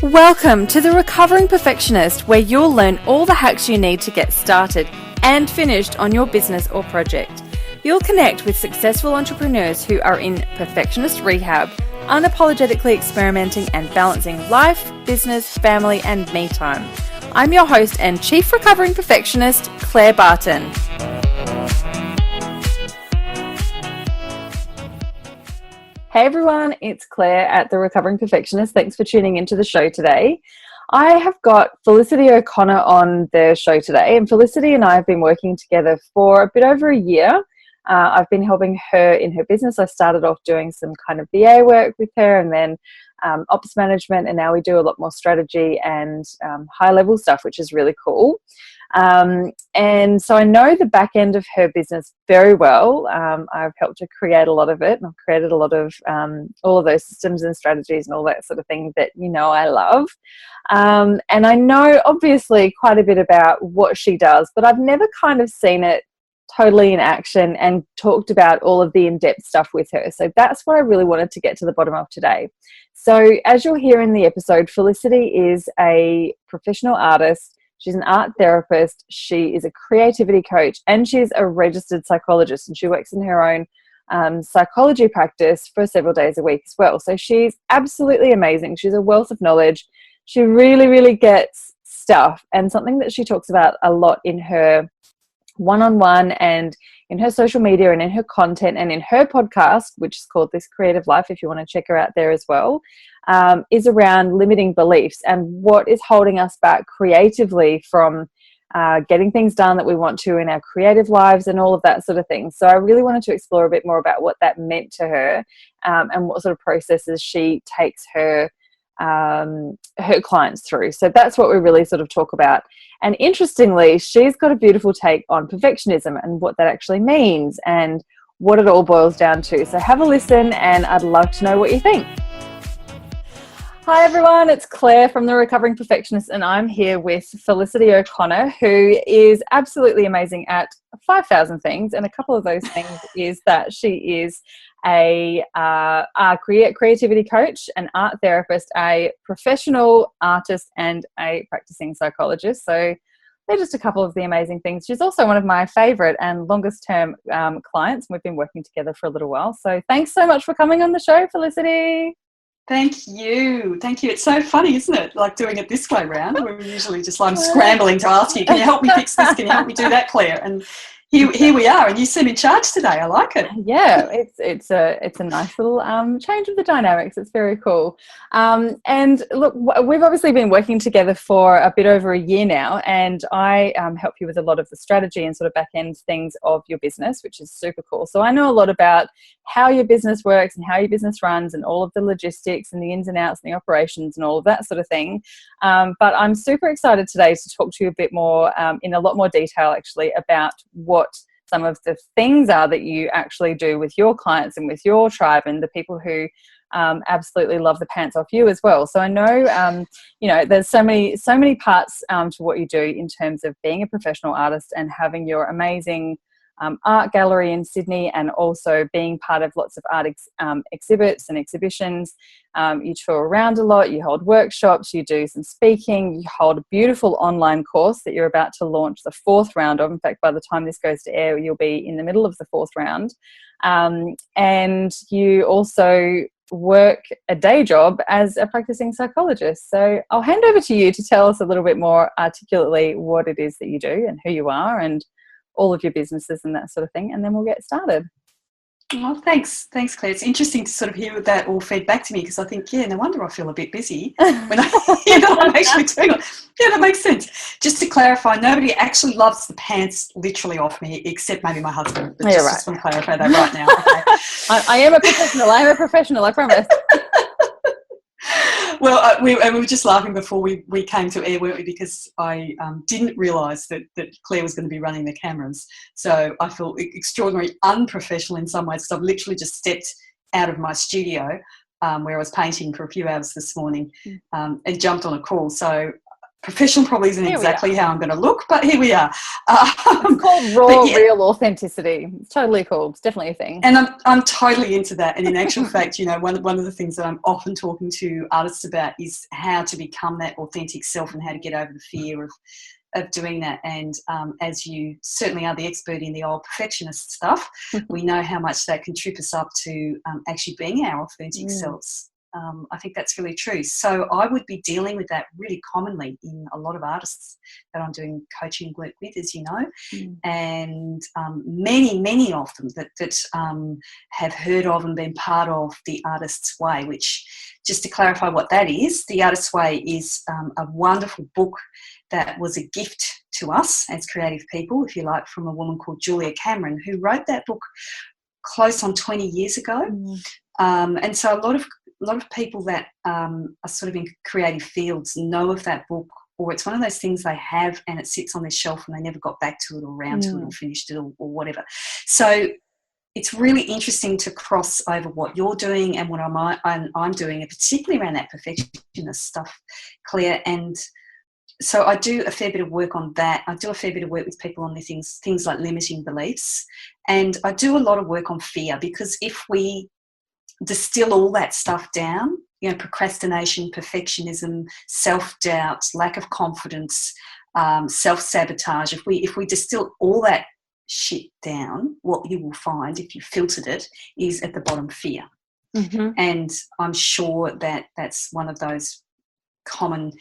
Welcome to The Recovering Perfectionist, where you'll learn all the hacks you need to get started and finished on your business or project. You'll connect with successful entrepreneurs who are in perfectionist rehab, unapologetically experimenting and balancing life, business, family, and me time. I'm your host and Chief Recovering Perfectionist, Claire Barton. Hey everyone, it's Claire at The Recovering Perfectionist. Thanks for tuning into the show today. I have got Felicity O'Connor on the show today, and Felicity and I have been working together for a bit over a year. I've been helping her in her business. I started off doing some kind of VA work with her and then ops management, and now we do a lot more strategy and high level stuff, which is really cool. And so I know the back end of her business very well. I've helped her create a lot of it, and I've created a lot of all of those systems and strategies and all that sort of thing that I love. And I know obviously quite a bit about what she does, but I've never kind of seen it totally in action and talked about all of the in-depth stuff with her. So that's what I really wanted to get to the bottom of today. So as you'll hear in the episode, Felicity is a professional artist. She's an art therapist. She is a creativity coach, and she's a registered psychologist, and she works in her own psychology practice for several days a week as well. So she's absolutely amazing. She's a wealth of knowledge. She really, really gets stuff, and something that she talks about a lot in her one-on-one and in her social media and in her content and in her podcast, which is called This Creative Life, if you want to check her out there as well, is around limiting beliefs and what is holding us back creatively from getting things done that we want to in our creative lives and all of that sort of thing. So I really wanted to explore a bit more about what that meant to her and what sort of processes she takes her clients through. So that's what we really sort of talk about. And interestingly, she's got a beautiful take on perfectionism and what that actually means and what it all boils down to. So have a listen, and I'd love to know what you think. Hi everyone, it's Claire from The Recovering Perfectionist, and I'm here with Felicity O'Connor, who is absolutely amazing at 5,000 things, and a couple of those things is that she is a creativity coach, an art therapist, a professional artist, and a practicing psychologist. So they're just a couple of the amazing things. She's also one of my favourite and longest term clients. We've been working together for a little while. So thanks so much for coming on the show, Felicity. Thank you. It's so funny, isn't it? Like doing it this way round. We're usually just like scrambling to ask you, can you help me fix this? Can you help me do that, Claire? And here we are, and you seem in charge today. I like it. Yeah, it's a nice little change of the dynamics. It's very cool. And look, we've obviously been working together for a bit over a year now, and I help you with a lot of the strategy and sort of back end things of your business, which is super cool. So I know a lot about how your business works and how your business runs and all of the logistics and the ins and outs and the operations and all of that sort of thing. But I'm super excited today to talk to you a bit more in a lot more detail actually about what some of the things are that you actually do with your clients and with your tribe and the people who absolutely love the pants off you as well. So I know, there's so many parts to what you do in terms of being a professional artist and having your amazing art gallery in Sydney, and also being part of lots of art exhibits and exhibitions. You tour around a lot, you hold workshops, you do some speaking, you hold a beautiful online course that you're about to launch the 4th round of. In fact, by the time this goes to air, you'll be in the middle of the 4th round. And you also work a day job as a practicing psychologist. So I'll hand over to you to tell us a little bit more articulately what it is that you do and who you are and all of your businesses and that sort of thing, and then we'll get started. Well, thanks, Claire. It's interesting to sort of hear that all fed back to me, because I think, no wonder I feel a bit busy when I hear that I'm actually doing it. Yeah, that makes sense. Just to clarify, nobody actually loves the pants literally off me, except maybe my husband. But just want to clarify that right now. Okay. I am a professional, I promise. Well, we were just laughing before we came to air, weren't we? Because I didn't realise that Claire was going to be running the cameras. So I feel extraordinarily unprofessional in some ways. So I've literally just stepped out of my studio where I was painting for a few hours this morning and jumped on a call. So professional probably isn't exactly how I'm going to look, but here we are. It's called raw, real authenticity. It's totally cool. It's definitely a thing. And I'm totally into that. And in actual fact, you know, one of the things that I'm often talking to artists about is how to become that authentic self and how to get over the fear of doing that. And as you certainly are the expert in the old perfectionist stuff, we know how much that can trip us up to actually being our authentic selves. I think that's really true. So I would be dealing with that really commonly in a lot of artists that I'm doing coaching work with, as you know, and many of them that have heard of and been part of The Artist's Way, which, just to clarify what that is, The Artist's Way is a wonderful book that was a gift to us as creative people, if you like, from a woman called Julia Cameron, who wrote that book close on 20 years ago. And so a lot of people that are sort of in creative fields know of that book, or it's one of those things they have and it sits on their shelf and they never got back to it or around to it or finished it or whatever. So it's really interesting to cross over what you're doing and what I'm doing, and particularly around that perfectionist stuff, Claire. And so I do a fair bit of work on that. I do a fair bit of work with people on the things like limiting beliefs, and I do a lot of work on fear, because if we distill all that stuff down, you know, procrastination, perfectionism, self-doubt, lack of confidence, self-sabotage, if we distill all that shit down, what you will find, if you filtered it, is at the bottom fear. And I'm sure that that's one of those common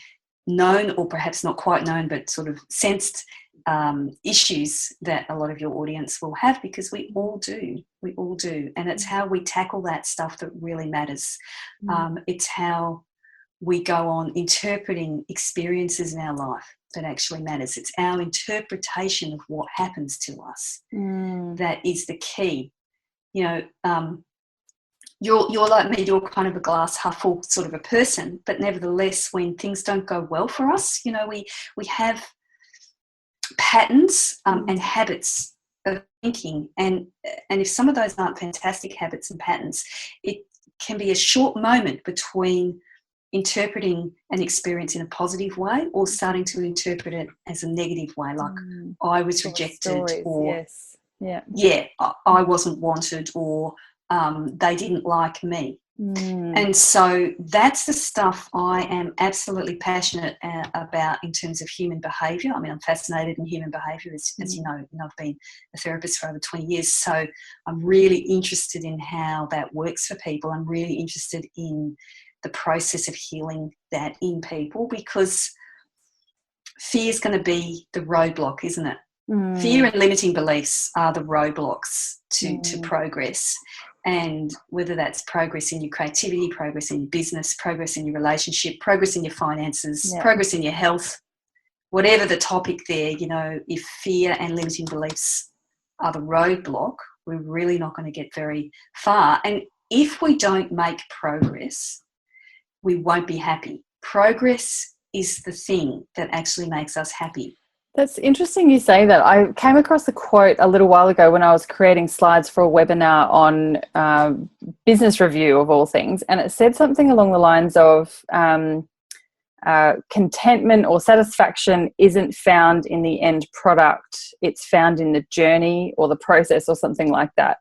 known, or perhaps not quite known, but sort of sensed issues that a lot of your audience will have, because we all do, and it's how we tackle that stuff that really matters. It's how we go on interpreting experiences in our life that actually matters. It's our interpretation of what happens to us that is the key. You know, you're like me, you're kind of a glass half full sort of a person, but nevertheless, when things don't go well for us, you know, we have patterns and habits of thinking, and if some of those aren't fantastic habits and patterns, it can be a short moment between interpreting an experience in a positive way or starting to interpret it as a negative way, like I was rejected, or I wasn't wanted, or they didn't like me. And so that's the stuff I am absolutely passionate about in terms of human behaviour. I mean, I'm fascinated in human behaviour, as you know, and I've been a therapist for over 20 years. So I'm really interested in how that works for people. I'm really interested in the process of healing that in people, because fear is going to be the roadblock, isn't it? Fear and limiting beliefs are the roadblocks to progress. And whether that's progress in your creativity, progress in your business, progress in your relationship, progress in your finances, progress in your health, whatever the topic there, you know, if fear and limiting beliefs are the roadblock, we're really not going to get very far. And if we don't make progress, we won't be happy. Progress is the thing that actually makes us happy. That's interesting you say that. I came across a quote a little while ago when I was creating slides for a webinar on business review of all things, and it said something along the lines of contentment or satisfaction isn't found in the end product, it's found in the journey or the process or something like that.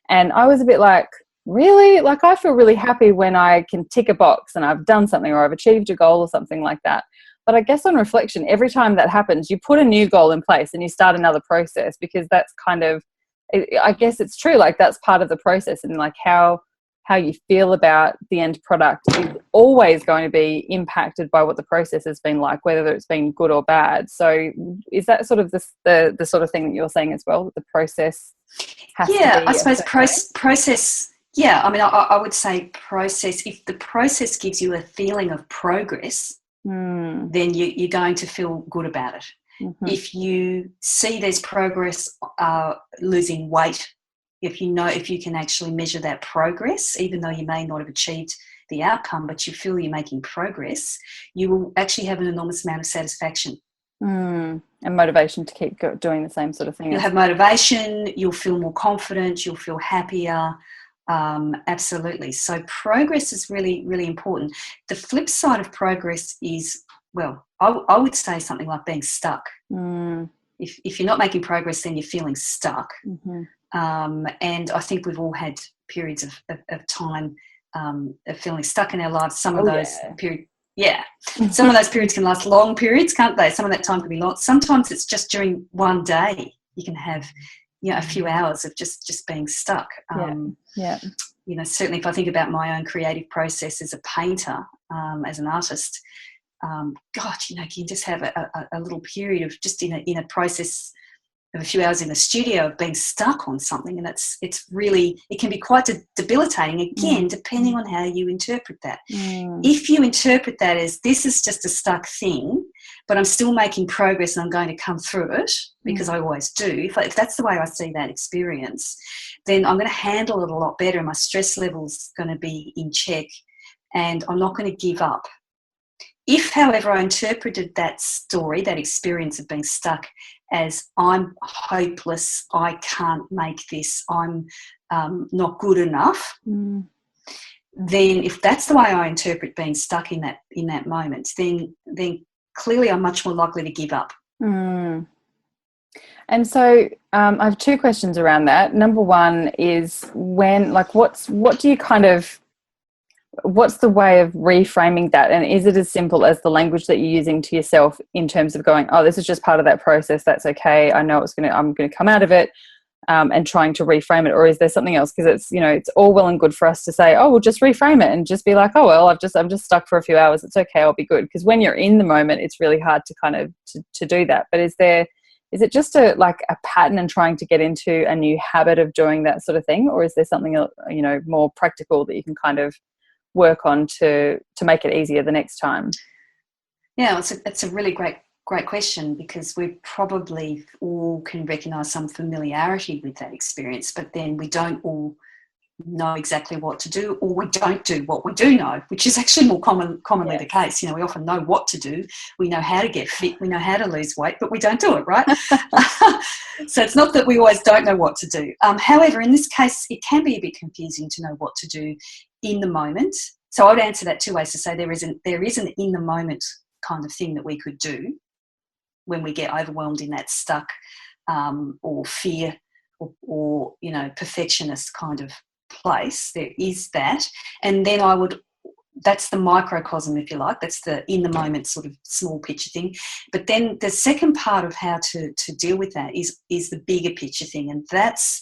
And I was a bit like, really? Like, I feel really happy when I can tick a box and I've done something or I've achieved a goal or something like that. But I guess on reflection, every time that happens, you put a new goal in place and you start another process, because that's kind of, I guess it's true, like that's part of the process, and like how you feel about the end product is always going to be impacted by what the process has been like, whether it's been good or bad. So is that sort of the sort of thing that you're saying as well, that the process has to be? Yeah, I suppose process. Yeah, I mean, I would say process. If the process gives you a feeling of progress, then you're going to feel good about it. If you see there's progress, losing weight, if you can actually measure that progress, even though you may not have achieved the outcome, but you feel you're making progress, you will actually have an enormous amount of satisfaction. And motivation to keep doing the same sort of thing. You'll have motivation, you'll feel more confident, you'll feel happier. Absolutely. So progress is really, really important. The flip side of progress is I would say something like being stuck. Mm. If you're not making progress, then you're feeling stuck. Mm-hmm. And I think we've all had periods of time of feeling stuck in our lives. Some of those periods, some of those periods can last long periods, can't they? Some of that time can be long. Sometimes it's just during one day you can have, a few hours of just being stuck. Certainly if I think about my own creative process as a painter, as an artist, you can just have a little period of just in a process of a few hours in the studio of being stuck on something, and it can be quite debilitating, again, depending on how you interpret that. If you interpret that as this is just a stuck thing, but I'm still making progress and I'm going to come through it, because I always do, if that's the way I see that experience, then I'm going to handle it a lot better, and my stress level's going to be in check, and I'm not going to give up. If, however, I interpreted that story, that experience of being stuck, as I'm hopeless, I can't make this, I'm not good enough, then if that's the way I interpret being stuck in that moment, then clearly I'm much more likely to give up. And so I have two questions around that. Number one is what's the way of reframing that? And is it as simple as the language that you're using to yourself in terms of going, oh, this is just part of that process, that's okay, I know I'm going to come out of it, and trying to reframe it? Or is there something else? Because it's all well and good for us to say, oh, we'll just reframe it and just be like, oh, well, I'm just stuck for a few hours, it's okay, I'll be good. Because when you're in the moment, it's really hard to kind of to do that. But is it just a pattern and trying to get into a new habit of doing that sort of thing? Or is there something, more practical that you can kind of work on to make it easier the next time? Yeah, it's a really great question, because we probably all can recognise some familiarity with that experience, but then we don't all know exactly what to do, or we don't do what we do know, which is actually more commonly the case. We often know what to do, we know how to get fit, we know how to lose weight, but we don't do it, right? So it's not that we always don't know what to do. However, in this case, it can be a bit confusing to know what to do in the moment. So I would answer that two ways, to say there is an in the moment kind of thing that we could do when we get overwhelmed in that stuck or fear or perfectionist kind of place. There is that. And then that's the microcosm, if you like. That's the in the moment sort of small picture thing. But then the second part of how to deal with that is the bigger picture thing. And that's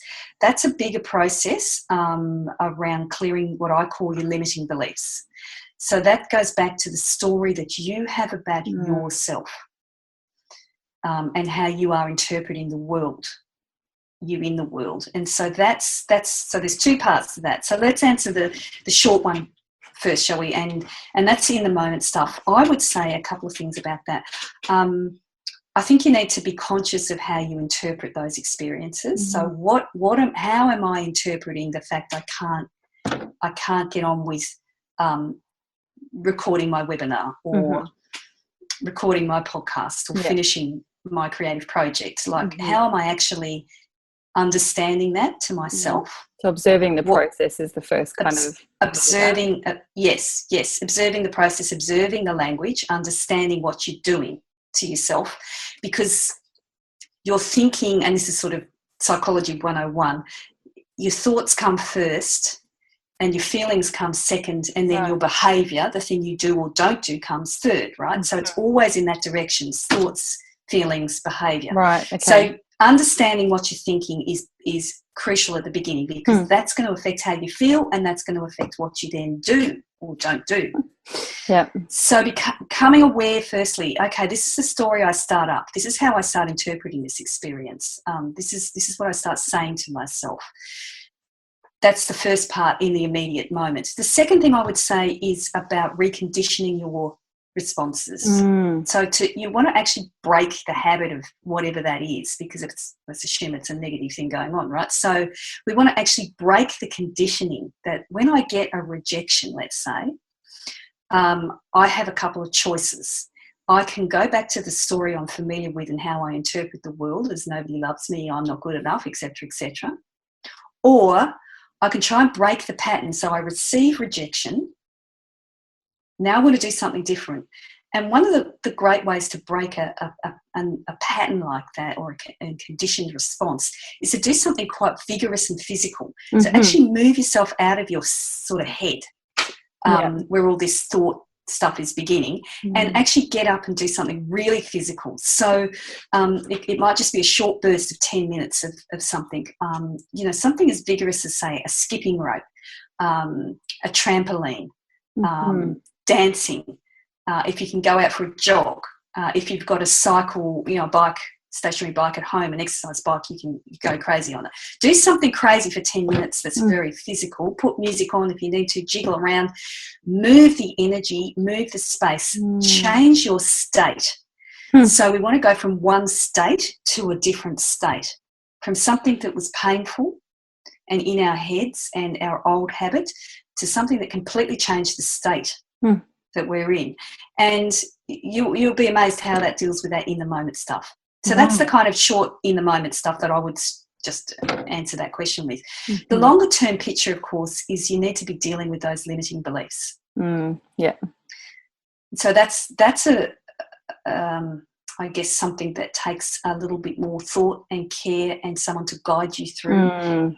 a bigger process around clearing what I call your limiting beliefs. So that goes back to the story that you have about yourself, and how you are interpreting the world, you in the world. And so so there's two parts to that. So let's answer the short one first, shall we? And that's in the moment stuff. I would say a couple of things about that. I think you need to be conscious of how you interpret those experiences. So how am I interpreting the fact I can't get on with recording my webinar, or recording my podcast, or finishing my creative project? How am I actually understanding that to myself? So observing the process is the first kind of observing. Yes, observing the process, observing the language, understanding what you're doing to yourself, because you're thinking, and this is sort of psychology 101, your thoughts come first and your feelings come second, and then your behaviour, the thing you do or don't do, comes third, right? So it's always in that direction: thoughts, feelings, behaviour. Right. Okay. So understanding what you're thinking is crucial at the beginning, because that's going to affect how you feel, and that's going to affect what you then do or don't do. Yeah. So becoming aware, firstly, okay, this is the story I start up. This is how I start interpreting this experience. This is what I start saying to myself. That's the first part in the immediate moment. The second thing I would say is about reconditioning your responses. So you want to actually break the habit of whatever that is, because let's assume it's a negative thing going on, right? So we want to actually break the conditioning that when I get a rejection, let's say, I have a couple of choices. I can go back to the story I'm familiar with and how I interpret the world as nobody loves me, I'm not good enough, etc., etc. Or I can try and break the pattern. So I receive rejection. Now I want to do something different. And one of the great ways to break a pattern like that, or a conditioned response, is to do something quite vigorous and physical. So actually move yourself out of your sort of head, where all this thought stuff is beginning, and actually get up and do something really physical. So it might just be a short burst of 10 minutes of something, something as vigorous as, say, a skipping rope, a trampoline, dancing. If you can go out for a jog, if you've got a cycle, a bike, stationary bike at home, an exercise bike, you can go crazy on it. Do something crazy for 10 minutes that's very physical. Put music on if you need to, jiggle around, move the energy, move the space, change your state. So we want to go from one state to a different state, from something that was painful and in our heads and our old habit, to something that completely changed the state that we're in. And you'll be amazed how that deals with that in the moment stuff. So that's the kind of short in the moment stuff that I would just answer that question with. The longer term picture, of course, is you need to be dealing with those limiting beliefs. So that's I guess something that takes a little bit more thought and care and someone to guide you through.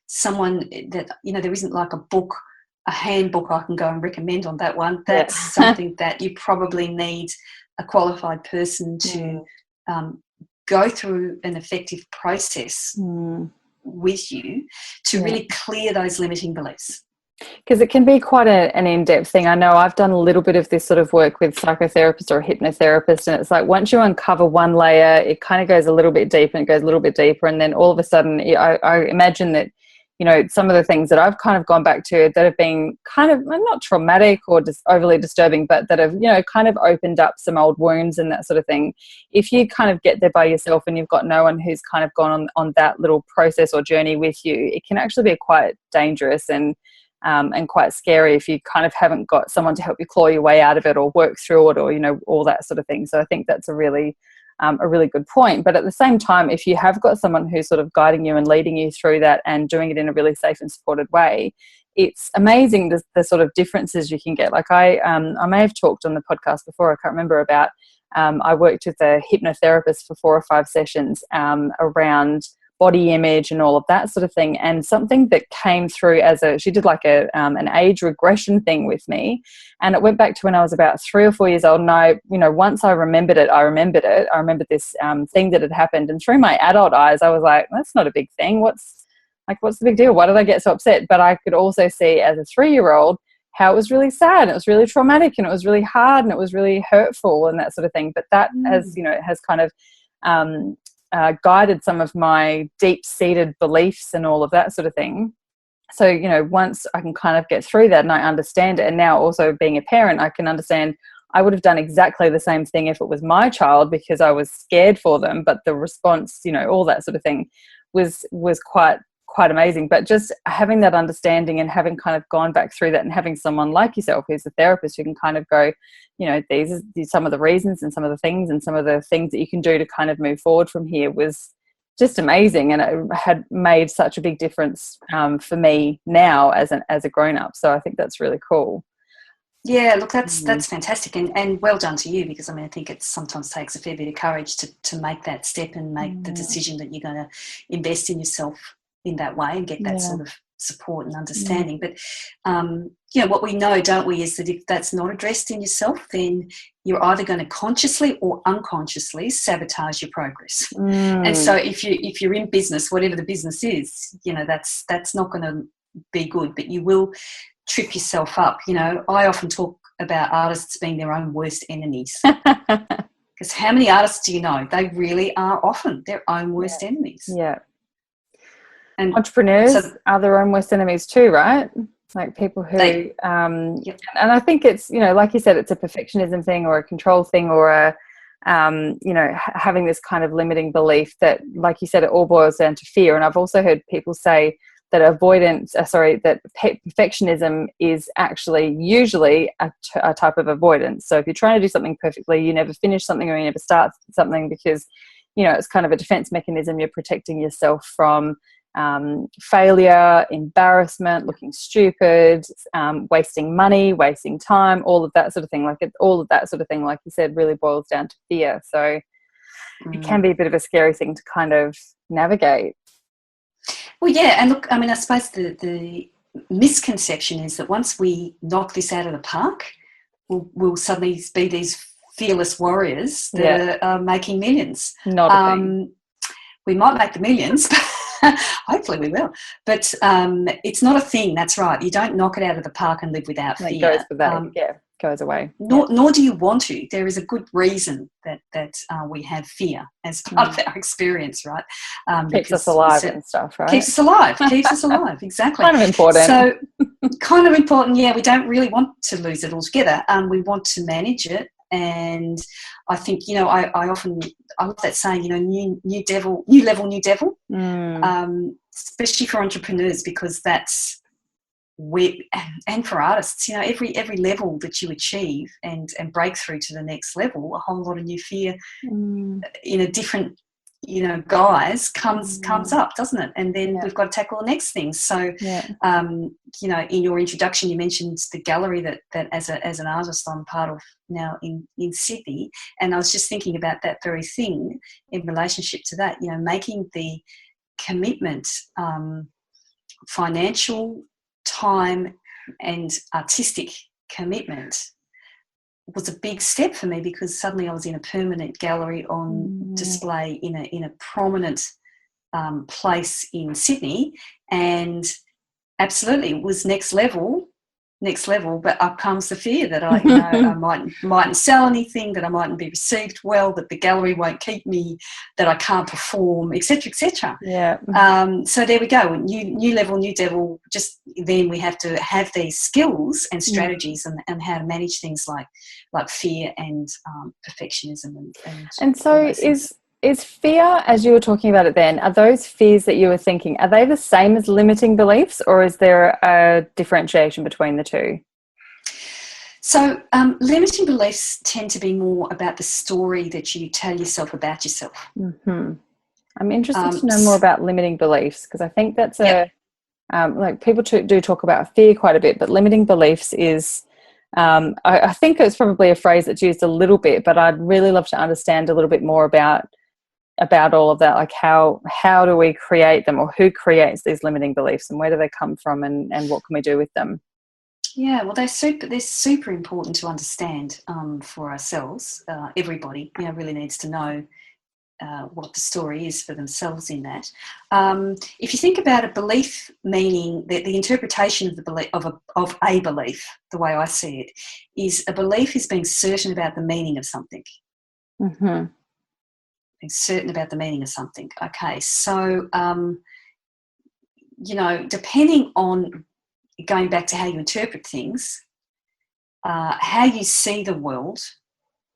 Someone that, there isn't like a handbook I can go and recommend on that one. That's something that you probably need a qualified person to go through an effective process with you to really clear those limiting beliefs. Because it can be quite an in-depth thing. I know I've done a little bit of this sort of work with psychotherapists or a hypnotherapist, and it's like once you uncover one layer, it kind of goes a little bit deeper and it goes a little bit deeper, and then all of a sudden I imagine that some of the things that I've kind of gone back to that have been kind of not traumatic or just overly disturbing, but that have, kind of opened up some old wounds and that sort of thing. If you kind of get there by yourself and you've got no one who's kind of gone on that little process or journey with you, it can actually be quite dangerous and quite scary if you kind of haven't got someone to help you claw your way out of it or work through it or, all that sort of thing. So I think that's a really good point. But at the same time, if you have got someone who's sort of guiding you and leading you through that and doing it in a really safe and supported way, it's amazing the sort of differences you can get. Like I may have talked on the podcast before, I can't remember, about I worked with a hypnotherapist for 4 or 5 sessions around body image and all of that sort of thing, and something that came through she did like an age regression thing with me, and it went back to when I was about 3 or 4 years old, and once I remembered it. I remembered this thing that had happened, and through my adult eyes I was like, that's not a big thing, what's the big deal, why did I get so upset? But I could also see as a 3-year-old how it was really sad and it was really traumatic and it was really hard and it was really hurtful and that sort of thing. But that has kind of guided some of my deep-seated beliefs and all of that sort of thing. So, once I can kind of get through that and I understand it, and now also being a parent, I can understand I would have done exactly the same thing if it was my child because I was scared for them, but the response, all that sort of thing was quite amazing. But just having that understanding and having kind of gone back through that and having someone like yourself who's a therapist who can kind of go, these are some of the reasons and some of the things and some of the things that you can do to kind of move forward from here was just amazing. And it had made such a big difference for me now as a grown-up. So I think that's really cool. Yeah, look, that's fantastic, and well done to you, because I think it sometimes takes a fair bit of courage to make that step and make the decision that you're going to invest in yourself in that way and get that sort of support and understanding. But what we know, don't we, is that if that's not addressed in yourself, then you're either going to consciously or unconsciously sabotage your progress. And so if you're in business, whatever the business is, that's not going to be good, but you will trip yourself up. I often talk about artists being their own worst enemies. Because how many artists do you know? They really are often their own worst enemies. Yeah. And entrepreneurs are their own worst enemies too, right? Like people who, and I think it's, like you said, it's a perfectionism thing or a control thing or a, having this kind of limiting belief that, like you said, it all boils down to fear. And I've also heard people say that that perfectionism is actually usually a type of avoidance. So if you're trying to do something perfectly, you never finish something or you never start something because, it's kind of a defense mechanism. You're protecting yourself from failure, embarrassment, looking stupid, wasting money, wasting time, all of that sort of thing. All of that sort of thing, like you said, really boils down to fear. So it can be a bit of a scary thing to kind of navigate. Well, yeah, and look, I mean, I suppose the misconception is that once we knock this out of the park, we'll suddenly be these fearless warriors that are making millions. Not a thing. We might make the millions, but hopefully we will. But it's not a thing, that's right. You don't knock it out of the park and live without fear. It goes with that, goes away. Nor do you want to. There is a good reason that we have fear as part of our experience, right? Keeps us alive and stuff, right? Keeps us alive, exactly. Kind of important. So, kind of important, yeah. We don't really want to lose it altogether. We want to manage it. And I think, I love that saying, new level, new devil, especially for entrepreneurs, because that's where, and for artists, every level that you achieve and break through to the next level, a whole lot of new fear in a different, guise comes up, doesn't it? And then we've got to tackle the next thing. So, in your introduction, you mentioned the gallery that as an artist I'm part of now in Sydney, and I was just thinking about that very thing in relationship to that, making the commitment, financial, time and artistic commitment was a big step for me, because suddenly I was in a permanent gallery on display in a prominent place in Sydney, and absolutely it was next level, but up comes the fear that I mightn't sell anything, that I mightn't be received well, that the gallery won't keep me, that I can't perform, etc., etc. So there we go, new level, new devil. Just then we have to have these skills and strategies and how to manage things like fear and perfectionism and so is fear, as you were talking about it then, are those fears that you were thinking, are they the same as limiting beliefs, or is there a differentiation between the two? So limiting beliefs tend to be more about the story that you tell yourself about yourself. I'm interested to know more about limiting beliefs, because I think that's people do talk about fear quite a bit, but limiting beliefs is I think it's probably a phrase that's used a little bit, but I'd really love to understand a little bit more about all of that, like how do we create them, or who creates these limiting beliefs, and where do they come from, and what can we do with them? Yeah, well, they're super important to understand for ourselves. Everybody, really needs to know what the story is for themselves in that. If you think about a belief, meaning the interpretation of the belief of a belief, the way I see it, is a belief is being certain about the meaning of something. Being certain about the meaning of something. Okay, so depending on, going back to how you interpret things, how you see the world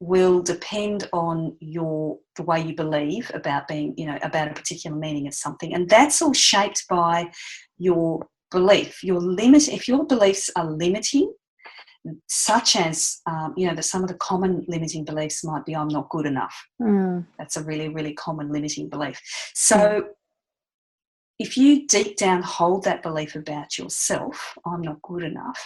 will depend on the way you believe about being, about a particular meaning of something, and that's all shaped by your belief. If your beliefs are limiting, such as that some of the common limiting beliefs might be, I'm not good enough. That's a really, really common limiting belief. So if you deep down hold that belief about yourself, I'm not good enough,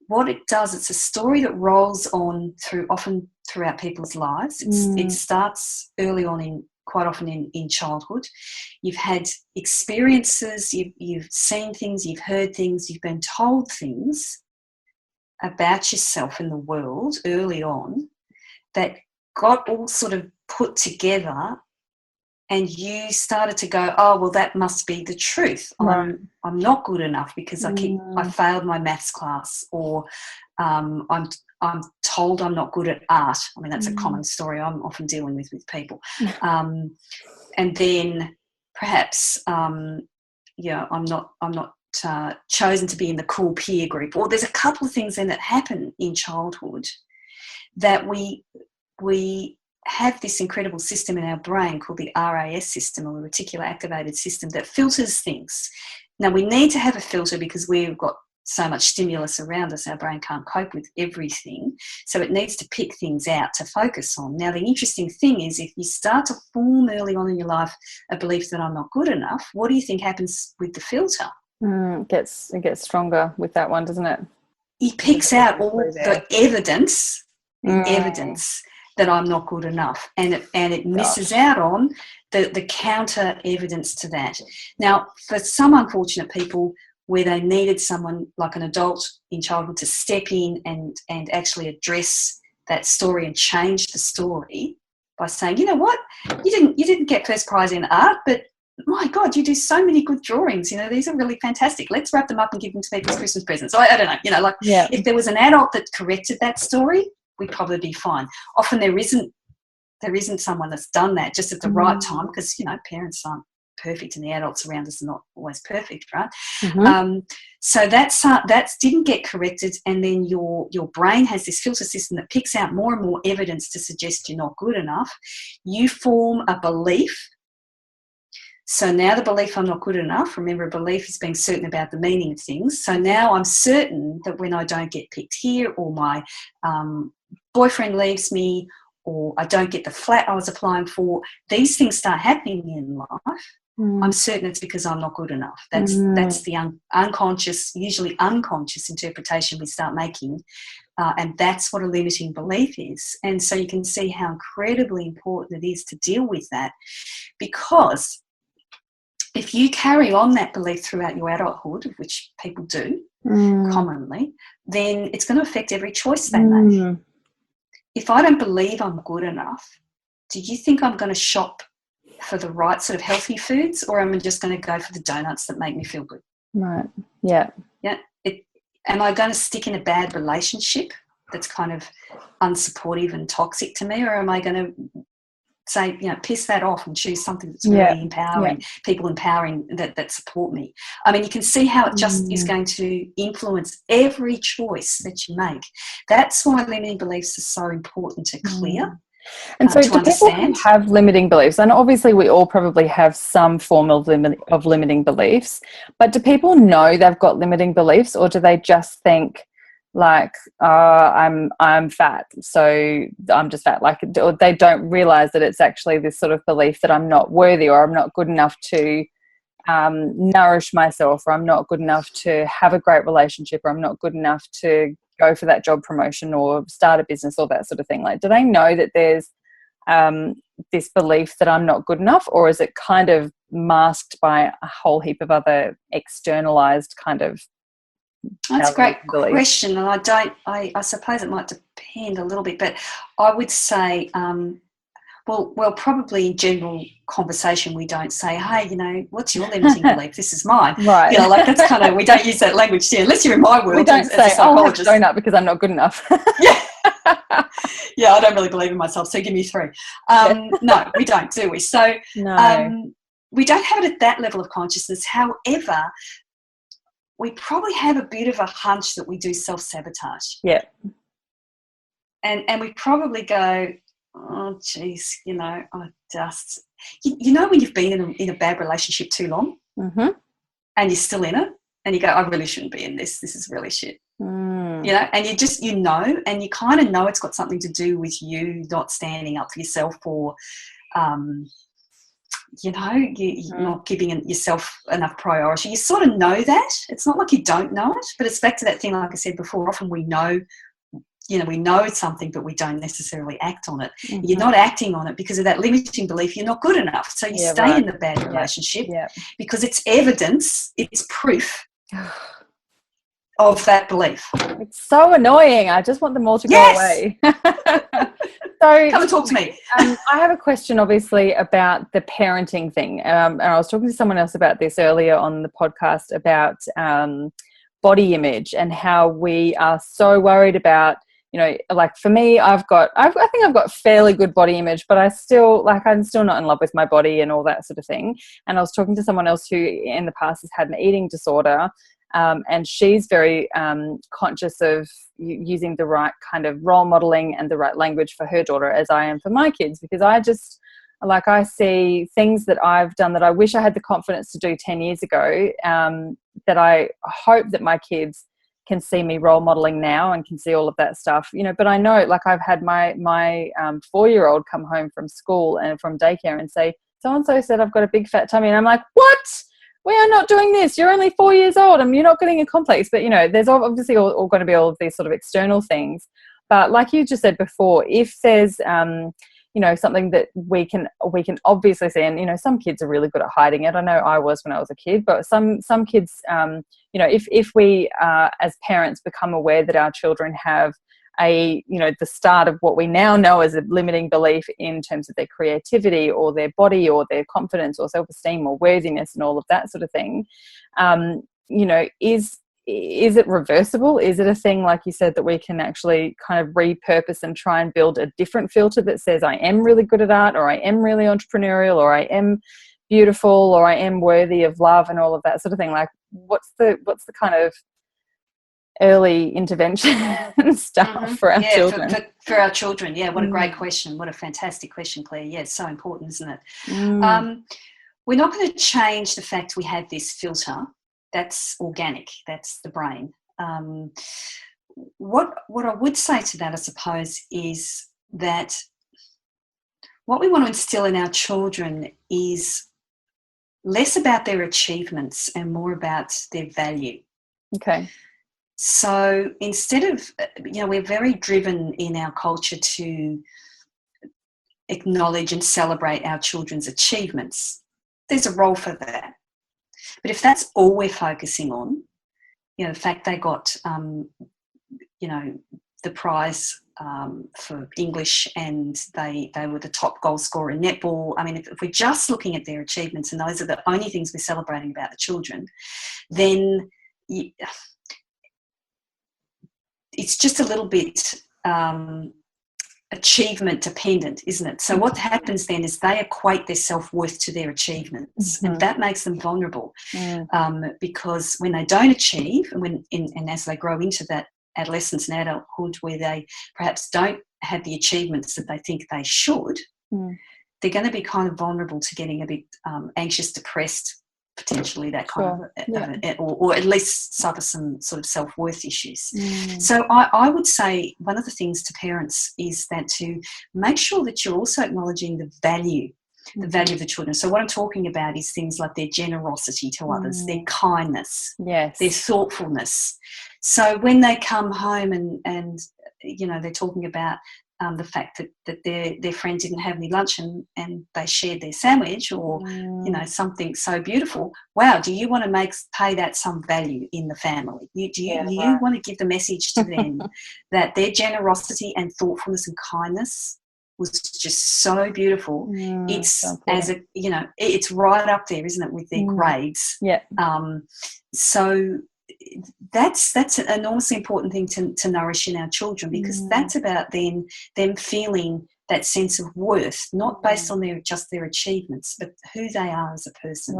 what it does, it's a story that rolls on often throughout people's lives. It starts early on, quite often in childhood. You've had experiences, you've seen things, you've heard things, you've been told things about yourself in the world early on that got all sort of put together, and you started to go, oh, well, that must be the truth. Right. I'm not good enough because I failed my maths class, or I'm told I'm not good at art. I mean, that's a common story I'm often dealing with people. And then perhaps, I'm not chosen to be in the cool peer group. Or there's a couple of things then that happen in childhood that we have this incredible system in our brain called the RAS system, or the reticular activated system, that filters things. Now, we need to have a filter because we've got so much stimulus around us, our brain can't cope with everything. So it needs to pick things out to focus on. Now, the interesting thing is if you start to form early on in your life a belief that I'm not good enough, what do you think happens with the filter? It gets stronger with that one, doesn't it? It picks out all the evidence that I'm not good enough, and it misses out on the counter evidence to that. Now, for some unfortunate people where they needed someone like an adult in childhood to step in and actually address that story and change the story by saying, you know what, you didn't get first prize in art, but my God, you do so many good drawings. You know, these are really fantastic. Let's wrap them up and give them to people as Christmas presents. So I don't know, you know, like if there was an adult that corrected that story, we'd probably be fine. Often there isn't someone that's done that just at the right time, because, you know, parents aren't perfect and the adults around us are not always perfect, right? So that didn't get corrected, and then your brain has this filter system that picks out more and more evidence to suggest you're not good enough. You form a belief. So now the belief I'm not good enough, remember, a belief is being certain about the meaning of things. So now I'm certain that when I don't get picked here, or my boyfriend leaves me, or I don't get the flat I was applying for, these things start happening in life. I'm certain it's because I'm not good enough. That's the unconscious, usually unconscious interpretation we start making. And that's what a limiting belief is. And so you can see how incredibly important it is to deal with that, because if you carry on that belief throughout your adulthood, which people do commonly, then it's going to affect every choice they make. If I don't believe I'm good enough, do you think I'm going to shop for the right sort of healthy foods, or am I just going to go for the donuts that make me feel good? Right. Yeah. Yeah. Am I going to stick in a bad relationship that's kind of unsupportive and toxic to me, or am I going to say, you know, piss that off and choose something that's really empowering, people empowering that support me? I mean, you can see how it just is going to influence every choice that you make. That's why limiting beliefs are so important to clear. And so do people who have limiting beliefs, and obviously we all probably have some form of limiting beliefs, but do people know they've got limiting beliefs, or do they just think like, I'm fat, so I'm just fat, like, or they don't realize that it's actually this sort of belief that I'm not worthy, or I'm not good enough to nourish myself, or I'm not good enough to have a great relationship, or I'm not good enough to go for that job promotion or start a business, or that sort of thing? Like, do they know that there's this belief that I'm not good enough, or is it kind of masked by a whole heap of other externalized kind of? That's a great question, and I suppose it might depend a little bit, but I would say, well, probably in general conversation we don't say, hey, you know, what's your limiting belief? This is mine. Right. You know, like that's kind of, we don't use that language here, unless you're in my world. We don't say, oh, I'll have a donut because I'm not good enough. Yeah, I don't really believe in myself, so give me 3. No, we don't, do we? So we don't have it at that level of consciousness. However, we probably have a bit of a hunch that we do self-sabotage. Yeah. And we probably go, oh, geez, you know, I just... You know when you've been in a bad relationship too long and you're still in it and you go, I really shouldn't be in this. This is really shit. You know, and you know, and you kind of know it's got something to do with you not standing up for yourself, or... you know, you're not giving yourself enough priority. You sort of know that. It's not like you don't know it, but it's back to that thing, like I said before, often we know, you know, we know it's something, but we don't necessarily act on it. You're not acting on it because of that limiting belief you're not good enough. So you stay in the bad relationship because it's evidence, it's proof of that belief. It's so annoying. I just want them all to go away. So come and talk to me. I have a question, obviously, about the parenting thing. And I was talking to someone else about this earlier on the podcast about body image, and how we are so worried about, you know, like for me, I think I've got fairly good body image, but I'm still not in love with my body and all that sort of thing. And I was talking to someone else who in the past has had an eating disorder. And she's very conscious of using the right kind of role modeling and the right language for her daughter, as I am for my kids, because I see things that I've done that I wish I had the confidence to do 10 years ago, that I hope that my kids can see me role modeling now and can see all of that stuff, you know. But I know, like, I've had my 4-year-old come home from school and from daycare and say, so-and-so said I've got a big fat tummy. And I'm like, what? We are not doing this. You're only 4 years old and you're not getting a complex. But, you know, there's obviously all going to be all of these sort of external things. But like you just said before, if there's, you know, something that we can obviously see, and, you know, some kids are really good at hiding it. I know I was when I was a kid, but some kids, you know, if we as parents become aware that our children have you know, the start of what we now know as a limiting belief in terms of their creativity or their body or their confidence or self-esteem or worthiness and all of that sort of thing, you know, is it reversible? Is it a thing, like you said, that we can actually kind of repurpose and try and build a different filter that says I am really good at art, or I am really entrepreneurial, or I am beautiful, or I am worthy of love, and all of that sort of thing? Like, what's the kind of early intervention stuff for our children? For our children, yeah. What a great question. What a fantastic question, Claire. Yeah, it's so important, isn't it? We're not going to change the fact we have this filter. That's organic. That's the brain. What I would say to that, I suppose, is that what we want to instill in our children is less about their achievements and more about their value. Okay. So instead of, you know, we're very driven in our culture to acknowledge and celebrate our children's achievements. There's a role for that. But if that's all we're focusing on, you know, the fact they got, you know, the prize for English and they were the top goal scorer in netball. I mean, if we're just looking at their achievements and those are the only things we're celebrating about the children, then it's just a little bit achievement dependent, isn't it? So what happens then is they equate their self-worth to their achievements, and that makes them vulnerable because when they don't achieve, and as they grow into that adolescence and adulthood where they perhaps don't have the achievements that they think they should, they're going to be kind of vulnerable to getting a bit anxious, depressed, potentially that kind of, or at least suffer some sort of self-worth issues. So I would say one of the things to parents is that to make sure that you're also acknowledging the value of the children. So what I'm talking about is things like their generosity to others, their kindness, their thoughtfulness. So when they come home and you know, they're talking about the fact that their friend didn't have any lunch and they shared their sandwich, or you know, something so beautiful. Wow, do you want to pay that some value in the family? You want to give the message to them that their generosity and thoughtfulness and kindness was just so beautiful. It's so as a, you know, it's right up there, isn't it, with their grades? So that's an enormously important thing to nourish in our children, because that's about them feeling that sense of worth, not based on just their achievements, but who they are as a person,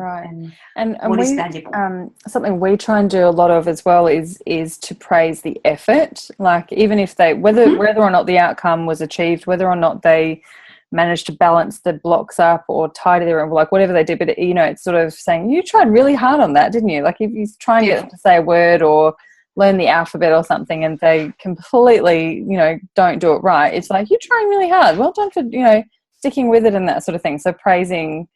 and what is valuable. Something we try and do a lot of as well is to praise the effort. Like, even if whether or not the outcome was achieved, whether or not they managed to balance the blocks up or tidy their room, like whatever they did, but you know, it's sort of saying, you tried really hard on that, didn't you? Like, if you try and get them to say a word or learn the alphabet or something and they completely, you know, don't do it right, it's like, you're trying really hard, well done for, you know, sticking with it and that sort of thing. So praising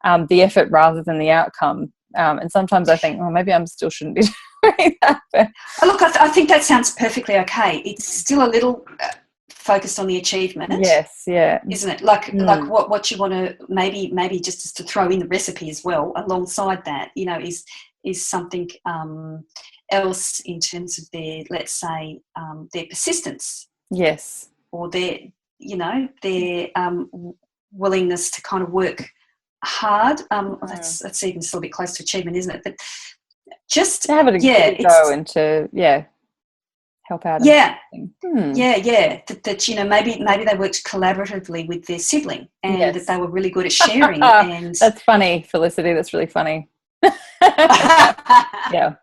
the effort rather than the outcome. And sometimes I think, maybe I still shouldn't be doing that. But look, I think that sounds perfectly okay. It's still a little focused on the achievement. Isn't it? Like what you want to maybe just to throw in the recipe as well alongside that, you know, is something else in terms of their, let's say, their persistence. Or their, you know, their willingness to kind of work hard. That's even still a bit close to achievement, isn't it? But just to have it go and to help out. That you know, maybe they worked collaboratively with their sibling, and that they were really good at sharing. And that's funny, Felicity. That's really funny. I have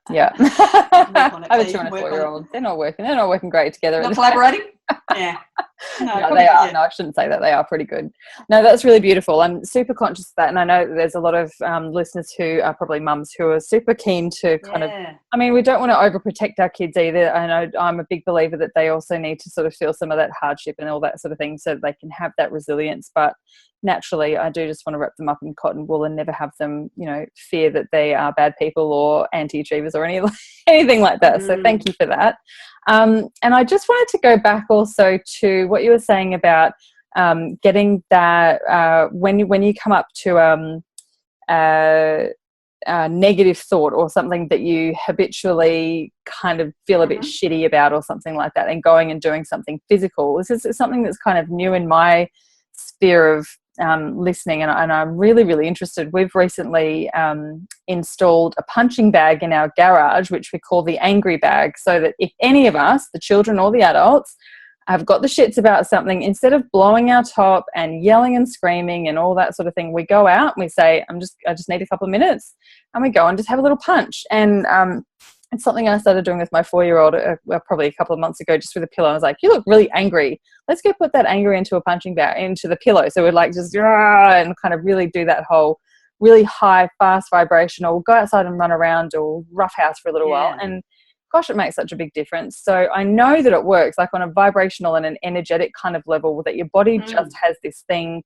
a 2 and a 4-year-old. They're not working great together. Not collaborating. Yeah. No, No, probably, they are. yeah. No, I shouldn't say that. They are pretty good. No, that's really beautiful. I'm super conscious of that. And I know that there's a lot of listeners who are probably mums who are super keen to kind of, Yeah. I mean, we don't want to overprotect our kids either. I know I'm a big believer that they also need to sort of feel some of that hardship and all that sort of thing so that they can have that resilience. But naturally, I do just want to wrap them up in cotton wool and never have them, fear that they are bad people or anti-achievers or anything like that. So thank you for that. And I just wanted to go back also to what you were saying about getting that when you come up to a negative thought or something that you habitually kind of feel a bit shitty about or something like that, and going and doing something physical. This is something that's kind of new in my sphere of listening, and I'm really, really interested. We've recently installed a punching bag in our garage, which we call the angry bag, so that if any of us, the children or the adults, have got the shits about something, instead of blowing our top and yelling and screaming and all that sort of thing, we go out and we say, I just need a couple of minutes, and we go and just have a little punch. And it's something I started doing with my 4-year-old probably a couple of months ago, just with a pillow. I was like, you look really angry. Let's go put that anger into a punching bag, into the pillow. So we'd like just and kind of really do that whole really high, fast vibration, or we'll go outside and run around or roughhouse for a little while. And gosh, it makes such a big difference. So I know that it works, like on a vibrational and an energetic kind of level, that your body just has this thing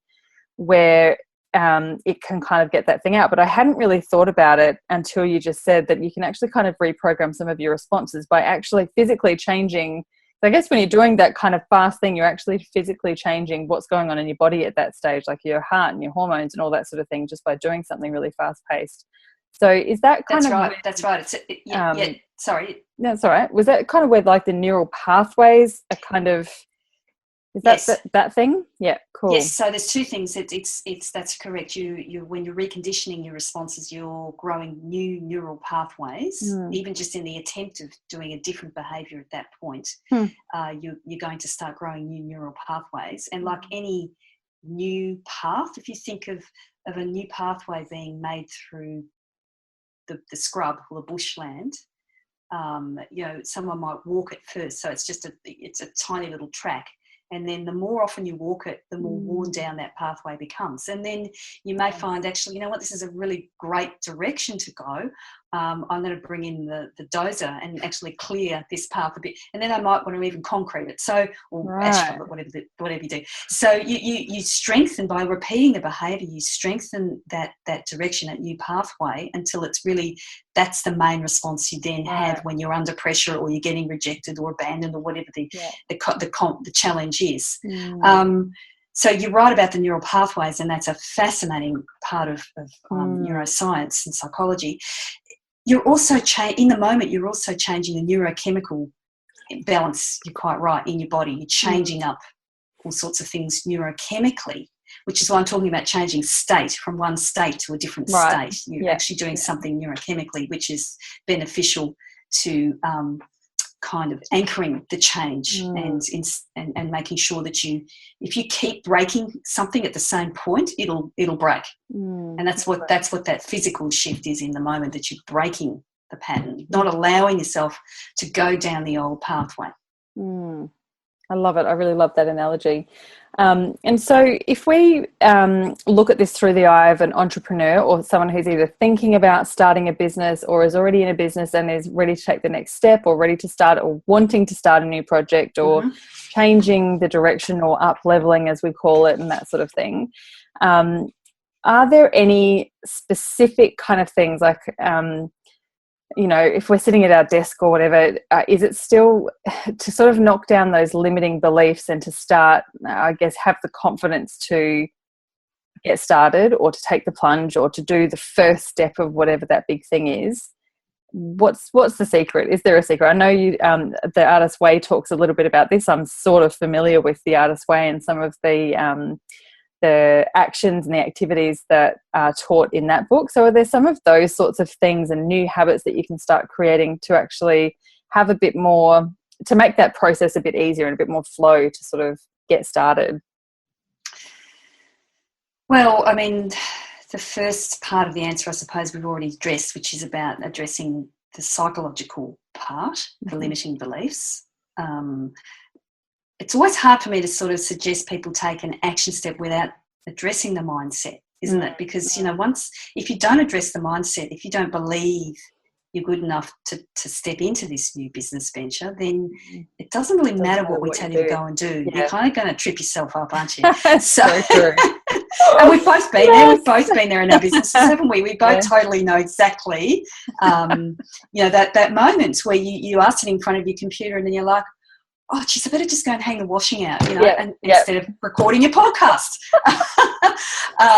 where it can kind of get that thing out. But I hadn't really thought about it until you just said that you can actually kind of reprogram some of your responses by actually physically changing. So I guess when you're doing that kind of fast thing, you're actually physically changing what's going on in your body at that stage, like your heart and your hormones and all that sort of thing, just by doing something really fast paced. So is that kind of right? That's right. It's sorry. That's all right. Was that kind of where like the neural pathways are kind of? Is that that thing? Yeah, cool. Yes. So there's two things. It's that's correct. You when you're reconditioning your responses, you're growing new neural pathways. Even just in the attempt of doing a different behaviour at that point, you're going to start growing new neural pathways. And like any new path, if you think of a new pathway being made through the scrub or the bushland, someone might walk it first. So it's a tiny little track. And then the more often you walk it, the more worn down that pathway becomes. And then you may find, actually, you know what, this is a really great direction to go. I'm going to bring in the dozer and actually clear this path a bit. And then I might want to even concrete it. So, or asphalt it, whatever you do. So you strengthen, by repeating the behaviour, you strengthen that direction, that new pathway, until it's really, that's the main response you then have when you're under pressure or you're getting rejected or abandoned or whatever the challenge is. So you're right about the neural pathways, and that's a fascinating part of neuroscience and psychology. You're also in the moment. You're also changing the neurochemical balance. You're quite right, in your body. You're changing up all sorts of things neurochemically, which is why I'm talking about changing state from one state to a different state. You're actually doing something neurochemically which is beneficial to kind of anchoring the change and making sure that if you keep breaking something at the same point, it'll break. And that's what that physical shift is in the moment, that you're breaking the pattern, not allowing yourself to go down the old pathway. I love it. I really love that analogy. And so if we look at this through the eye of an entrepreneur, or someone who's either thinking about starting a business or is already in a business and is ready to take the next step, or ready to start, or wanting to start a new project, or changing the direction, or up leveling as we call it, and that sort of thing, are there any specific kind of things, like if we're sitting at our desk or whatever, is it still to sort of knock down those limiting beliefs and to start, I guess, have the confidence to get started, or to take the plunge, or to do the first step of whatever that big thing is? What's the secret? Is there a secret? I know you, the Artist's Way talks a little bit about this. I'm sort of familiar with the Artist's Way and some of the actions and the activities that are taught in that book. So are there some of those sorts of things and new habits that you can start creating to actually have a bit more, to make that process a bit easier and a bit more flow to sort of get started? Well, I mean, the first part of the answer, I suppose, we've already addressed, which is about addressing the psychological part, the limiting beliefs. it's always hard for me to sort of suggest people take an action step without addressing the mindset, isn't it? Because, if you don't address the mindset, if you don't believe you're good enough to step into this new business venture, then it doesn't really matter what we tell you to go and do. Yeah. You're kind of going to trip yourself up, aren't you? So true. And we've both been there. We've both been there in our businesses, haven't we? We both totally know exactly, that moment where you are sitting in front of your computer and then you're like, oh, geez, I better just go and hang the washing out, instead of recording your podcast.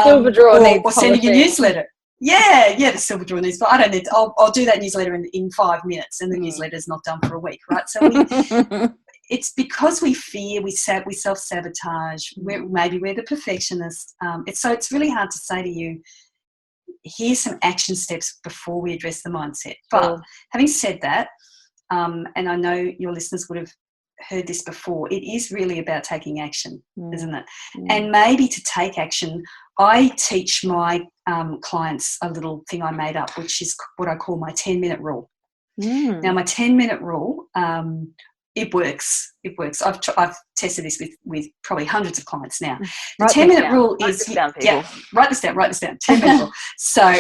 Silver drawer or sending your newsletter. Yeah, the silver drawer needs, but I don't need, I'll do that newsletter in 5 minutes and the newsletter's not done for a week, right? So it's because we fear, we self-sabotage, maybe we're the perfectionist. It's really hard to say to you, here's some action steps before we address the mindset. But having said that, and I know your listeners would have heard this before, it is really about taking action, isn't it? And maybe to take action, I teach my clients a little thing I made up, which is what I call my 10-minute rule. Now, my 10-minute rule, it works. It works. I've tested this with probably hundreds of clients now. The 10-minute rule is, write this down. 10-minute rule. So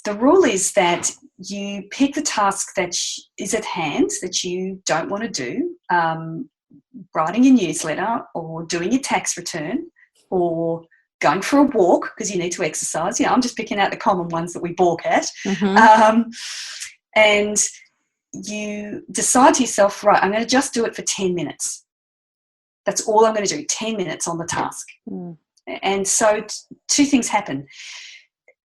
the rule is that you pick the task that is at hand that you don't want to do, writing your newsletter or doing your tax return or going for a walk because you need to exercise. I'm just picking out the common ones that we balk at. And you decide to yourself, right, I'm going to just do it for 10 minutes. That's all I'm going to do, 10 minutes on the task. And so two things happen.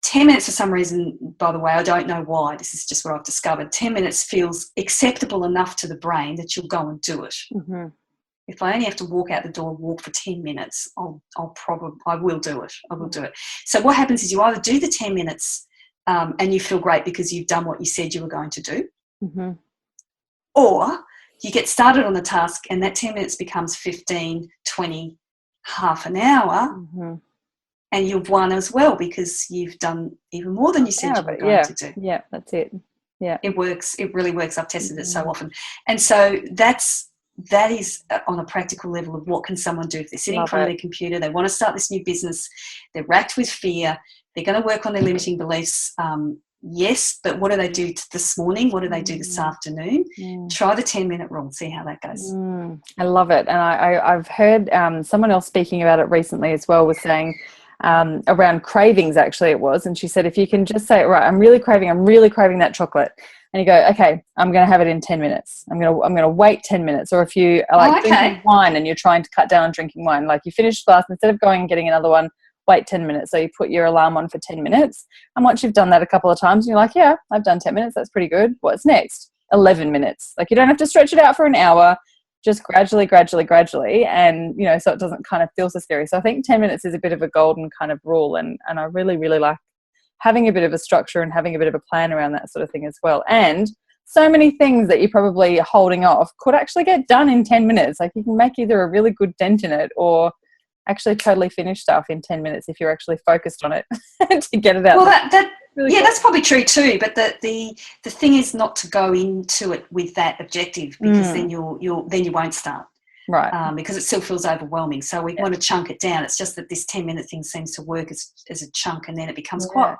10 minutes for some reason, by the way, I don't know why, this is just what I've discovered, 10 minutes feels acceptable enough to the brain that you'll go and do it. If I only have to walk out the door, walk for 10 minutes, I will do it. I will do it. So what happens is you either do the 10 minutes and you feel great because you've done what you said you were going to do, or you get started on the task and that 10 minutes becomes 15, 20, half an hour, and you've won as well because you've done even more than you said you were going to do. Yeah, that's it. Yeah. It works. It really works. I've tested it so often. And so that is on a practical level of what can someone do if they're sitting in front of their computer, they want to start this new business, they're racked with fear, they're going to work on their limiting beliefs. Yes, but what do they do this morning? What do they do this afternoon? Try the 10-minute rule, see how that goes. I love it. And I've heard someone else speaking about it recently as well, was saying around cravings, actually it was. And she said, if you can just say, right, I'm really craving that chocolate. And you go, okay, I'm going to have it in 10 minutes. I'm going to wait 10 minutes. Or if you are drinking wine and you're trying to cut down on drinking wine, like you finish the glass, instead of going and getting another one, wait 10 minutes. So you put your alarm on for 10 minutes. And once you've done that a couple of times, you're like, yeah, I've done 10 minutes. That's pretty good. What's next? 11 minutes. Like you don't have to stretch it out for an hour, just gradually. And, so it doesn't kind of feel so scary. So I think 10 minutes is a bit of a golden kind of rule. And I really, really like having a bit of a structure and having a bit of a plan around that sort of thing as well. And so many things that you're probably holding off could actually get done in 10 minutes. Like you can make either a really good dent in it or actually totally finish stuff in 10 minutes if you're actually focused on it to get it out. Well, that's probably true too. But the thing is not to go into it with that objective, because then you won't start, right? Because it still feels overwhelming. So we want to chunk it down. It's just that this 10-minute thing seems to work as a chunk, and then it becomes quite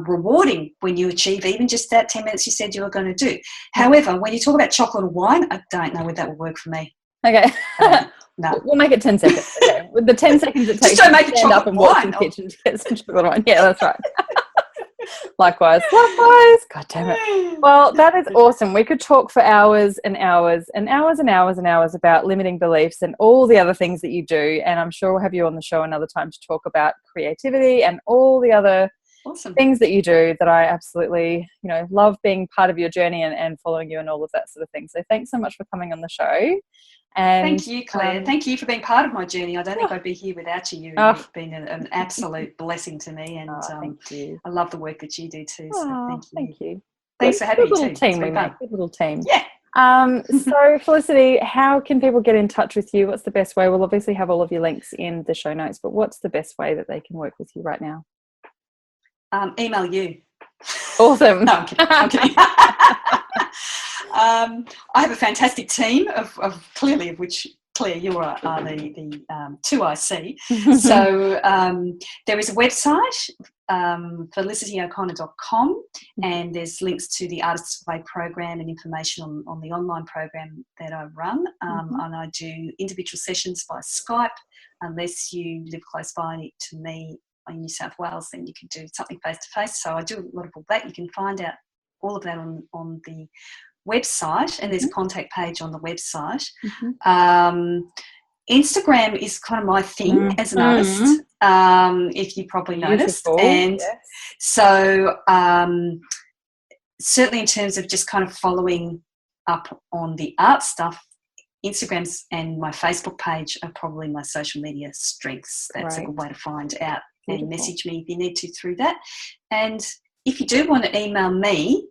rewarding when you achieve even just that 10 minutes you said you were going to do. However, when you talk about chocolate or wine, I don't know whether that will work for me. Okay. No. We'll make it 10 seconds. Okay. With the 10 seconds it takes to stand up and walk to the kitchen to get some chocolate wine. Yeah, that's right. Likewise. God damn it. Well, that is awesome. We could talk for hours and hours and hours and hours and hours about limiting beliefs and all the other things that you do. And I'm sure we'll have you on the show another time to talk about creativity and all the other things that you do that I absolutely, love being part of your journey and following you and all of that sort of thing. So thanks so much for coming on the show. And thank you, Claire. Thank you for being part of my journey. I don't think I'd be here without you. You've been an absolute blessing to me, and thank you. I love the work that you do too. So thank you. Thanks for having me too. Good little team. Yeah. So Felicity, how can people get in touch with you? What's the best way? We'll obviously have all of your links in the show notes, but what's the best way that they can work with you right now? Email you. Awesome. No, I'm kidding. I have a fantastic team of clearly of which, Claire, you are the two I see. So there is a website, felicityo'connor.com, and there's links to the Artists Way program and information on the online program that I run. And I do individual sessions by Skype. Unless you live close by to me in New South Wales, then you can do something face-to-face. So I do a lot of all that. You can find out all of that on the website, and there's a contact page on the website. Instagram is kind of my thing as an artist, if you probably noticed. And so certainly in terms of just kind of following up on the art stuff, Instagrams and my Facebook page are probably my social media strengths. That's a good way to find out and message me if you need to through that. And if you do want to email me,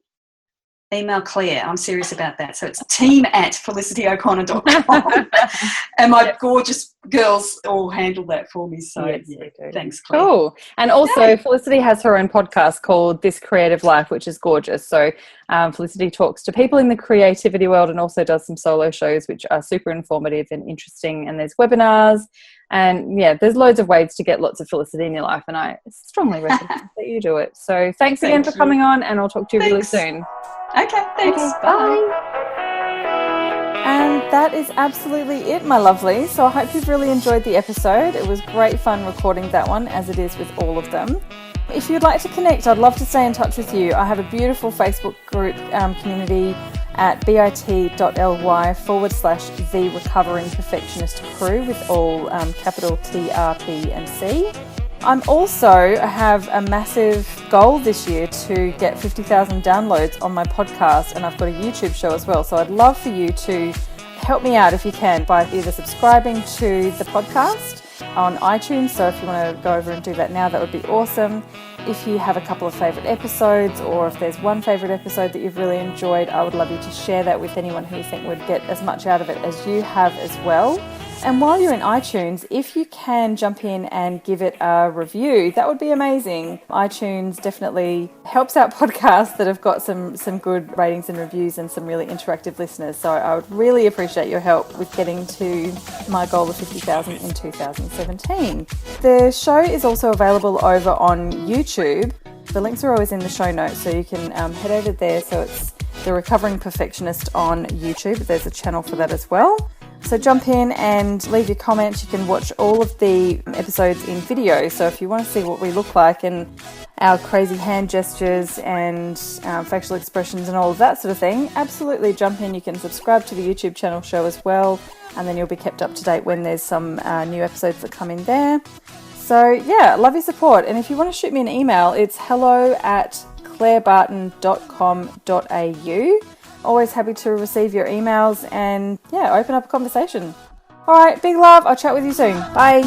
email Claire. I'm serious about that. So it's team@felicityo'connor.com. And my gorgeous girls all handle that for me. So thanks, Claire. Cool. And also Felicity has her own podcast called This Creative Life, which is gorgeous. So Felicity talks to people in the creativity world and also does some solo shows, which are super informative and interesting. And there's webinars. And there's loads of ways to get lots of Felicity in your life, and I strongly recommend that you do it. So thanks again for coming on, and I'll talk to you really soon. Okay, thanks. Okay, bye. And that is absolutely it, my lovely. So I hope you've really enjoyed the episode. It was great fun recording that one, as it is with all of them. If you'd like to connect, I'd love to stay in touch with you. I have a beautiful Facebook group community at bit.ly/The Recovering Perfectionist Crew with all capital T, R, P and C. I have a massive goal this year to get 50,000 downloads on my podcast, and I've got a YouTube show as well. So I'd love for you to help me out if you can by either subscribing to the podcast on iTunes. So if you want to go over and do that now, that would be awesome. If you have a couple of favourite episodes, or if there's one favourite episode that you've really enjoyed, I would love you to share that with anyone who you think would get as much out of it as you have as well. And while you're in iTunes, if you can jump in and give it a review, that would be amazing. iTunes definitely helps out podcasts that have got some good ratings and reviews and some really interactive listeners. So I would really appreciate your help with getting to my goal of 50,000 in 2017. The show is also available over on YouTube. The links are always in the show notes, so you can head over there. So it's The Recovering Perfectionist on YouTube. There's a channel for that as well. So jump in and leave your comments. You can watch all of the episodes in video. So if you want to see what we look like and our crazy hand gestures and facial expressions and all of that sort of thing, absolutely jump in. You can subscribe to the YouTube channel show as well, and then you'll be kept up to date when there's some new episodes that come in there. So love your support. And if you want to shoot me an email, it's hello@clairebarton.com.au. Always happy to receive your emails and open up a conversation. All right, big love. I'll chat with you soon. Bye.